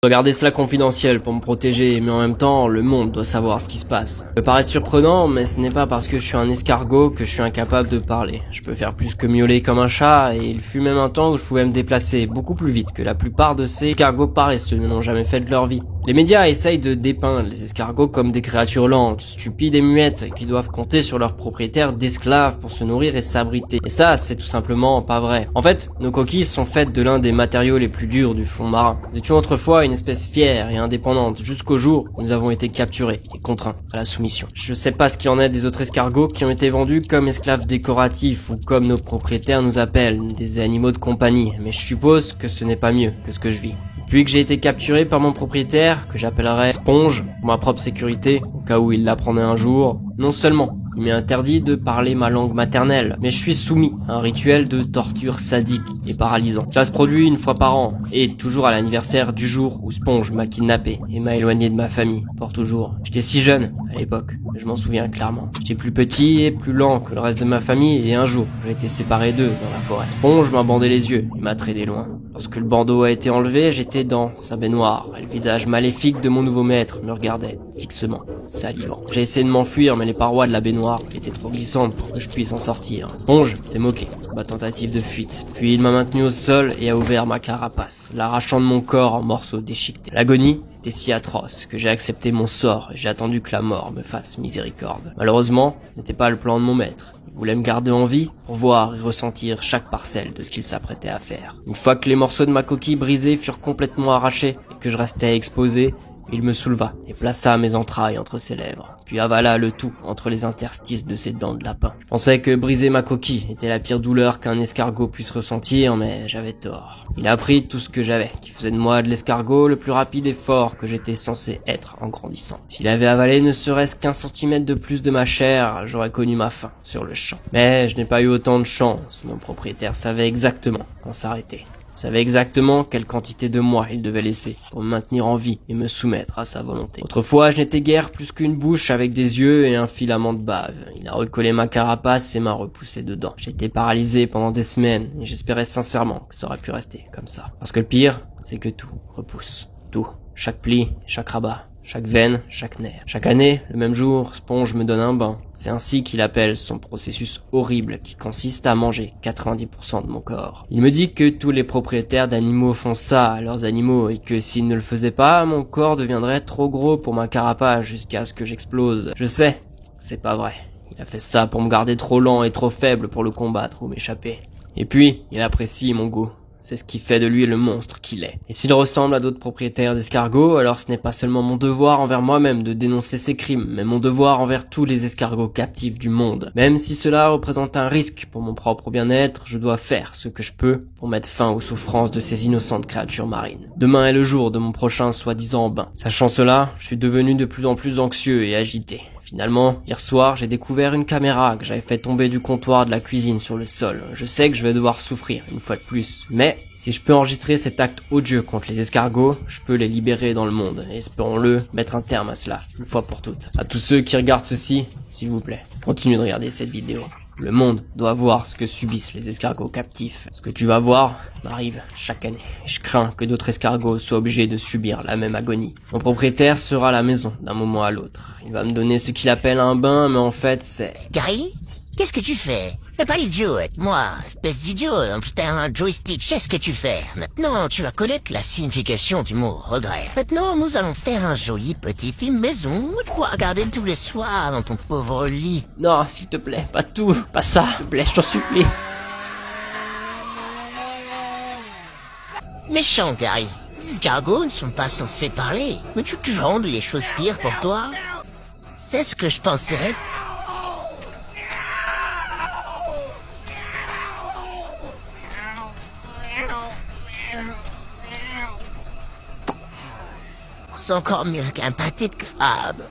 Je dois garder cela confidentiel pour me protéger, mais en même temps, le monde doit savoir ce qui se passe. Ça peut paraître surprenant, mais ce n'est pas parce que je suis un escargot que je suis incapable de parler. Je peux faire plus que miauler comme un chat, et il fut même un temps où je pouvais me déplacer beaucoup plus vite que la plupart de ces escargots paresseux ne l'ont jamais fait de leur vie. Les médias essayent de dépeindre les escargots comme des créatures lentes, stupides et muettes, qui doivent compter sur leurs propriétaires d'esclaves pour se nourrir et s'abriter. Et ça, c'est tout simplement pas vrai. En fait, nos coquilles sont faites de l'un des matériaux les plus durs du fond marin. Nous étions autrefois une espèce fière et indépendante, jusqu'au jour où nous avons été capturés et contraints à la soumission. Je sais pas ce qu'il en est des autres escargots qui ont été vendus comme esclaves décoratifs ou comme nos propriétaires nous appellent, des animaux de compagnie, mais je suppose que ce n'est pas mieux que ce que je vis. Depuis que j'ai été capturé par mon propriétaire, que j'appellerai Sponge, pour ma propre sécurité, au cas où il l'apprendrait un jour, non seulement il m'est interdit de parler ma langue maternelle, mais je suis soumis à un rituel de torture sadique et paralysant. Cela se produit une fois par an, et toujours à l'anniversaire du jour où Sponge m'a kidnappé et m'a éloigné de ma famille, pour toujours. J'étais si jeune, à l'époque, je m'en souviens clairement. J'étais plus petit et plus lent que le reste de ma famille, et un jour, j'ai été séparé d'eux dans la forêt. Sponge m'a bandé les yeux et m'a traîné loin. Lorsque le bandeau a été enlevé, j'étais dans sa baignoire, et le visage maléfique de mon nouveau maître me regardait, fixement, salivant. J'ai essayé de m'enfuir, mais les parois de la baignoire étaient trop glissantes pour que je puisse en sortir. Sponge s'est moqué de ma tentative de fuite, puis il m'a maintenu au sol et a ouvert ma carapace, l'arrachant de mon corps en morceaux déchiquetés. L'agonie était si atroce que j'ai accepté mon sort et j'ai attendu que la mort me fasse miséricorde. Malheureusement, ce n'était pas le plan de mon maître. Il voulait me garder en vie pour voir et ressentir chaque parcelle de ce qu'il s'apprêtait à faire. Une fois que les morceaux de ma coquille brisée furent complètement arrachés et que je restais exposé, il me souleva et plaça mes entrailles entre ses lèvres, puis avala le tout entre les interstices de ses dents de lapin. Je pensais que briser ma coquille était la pire douleur qu'un escargot puisse ressentir, mais j'avais tort. Il a appris tout ce que j'avais, qui faisait de moi de l'escargot le plus rapide et fort que j'étais censé être en grandissant. S'il avait avalé ne serait-ce qu'un centimètre de plus de ma chair, j'aurais connu ma fin sur le champ. Mais je n'ai pas eu autant de chance, mon propriétaire savait exactement quand s'arrêter. Il savait exactement quelle quantité de moi il devait laisser pour me maintenir en vie et me soumettre à sa volonté. Autrefois, je n'étais guère plus qu'une bouche avec des yeux et un filament de bave. Il a recollé ma carapace et m'a repoussé dedans. J'ai été paralysé pendant des semaines et j'espérais sincèrement que ça aurait pu rester comme ça. Parce que le pire, c'est que tout repousse. Tout. Chaque pli, chaque rabat. Chaque veine, chaque nerf. Chaque année, le même jour, Sponge me donne un bain. C'est ainsi qu'il appelle son processus horrible qui consiste à manger 90% de mon corps. Il me dit que tous les propriétaires d'animaux font ça à leurs animaux et que s'ils ne le faisaient pas, mon corps deviendrait trop gros pour ma carapace jusqu'à ce que j'explose. Je sais, c'est pas vrai. Il a fait ça pour me garder trop lent et trop faible pour le combattre ou m'échapper. Et puis, il apprécie mon goût. C'est ce qui fait de lui le monstre qu'il est. Et s'il ressemble à d'autres propriétaires d'escargots, alors ce n'est pas seulement mon devoir envers moi-même de dénoncer ses crimes, mais mon devoir envers tous les escargots captifs du monde. Même si cela représente un risque pour mon propre bien-être, je dois faire ce que je peux pour mettre fin aux souffrances de ces innocentes créatures marines. Demain est le jour de mon prochain soi-disant bain. Sachant cela, je suis devenu de plus en plus anxieux et agité. Finalement, hier soir, j'ai découvert une caméra que j'avais fait tomber du comptoir de la cuisine sur le sol. Je sais que je vais devoir souffrir une fois de plus, mais si je peux enregistrer cet acte odieux contre les escargots, je peux les libérer dans le monde, et espérons-le, mettre un terme à cela, une fois pour toutes. À tous ceux qui regardent ceci, s'il vous plaît, continuez de regarder cette vidéo. Le monde doit voir ce que subissent les escargots captifs. Ce que tu vas voir m'arrive chaque année. Je crains que d'autres escargots soient obligés de subir la même agonie. Mon propriétaire sera à la maison d'un moment à l'autre. Il va me donner ce qu'il appelle un bain, mais en fait c'est... Gary, qu'est-ce que tu fais? Fais pas l'idiot avec moi, espèce d'idiot, putain, un joystick, je sais ce que tu fais. Maintenant, tu vas connaître la signification du mot regret. Maintenant, nous allons faire un joli petit film maison où tu pourras regarder tous les soirs dans ton pauvre lit. Non, s'il te plaît, pas tout, pas ça, s'il te plaît, je t'en supplie. Méchant, Gary. Les escargots ne sont pas censés parler. Mais tu te rends les choses pires pour toi? C'est ce que je pensais. C'est encore mieux qu'un pâté de crabe.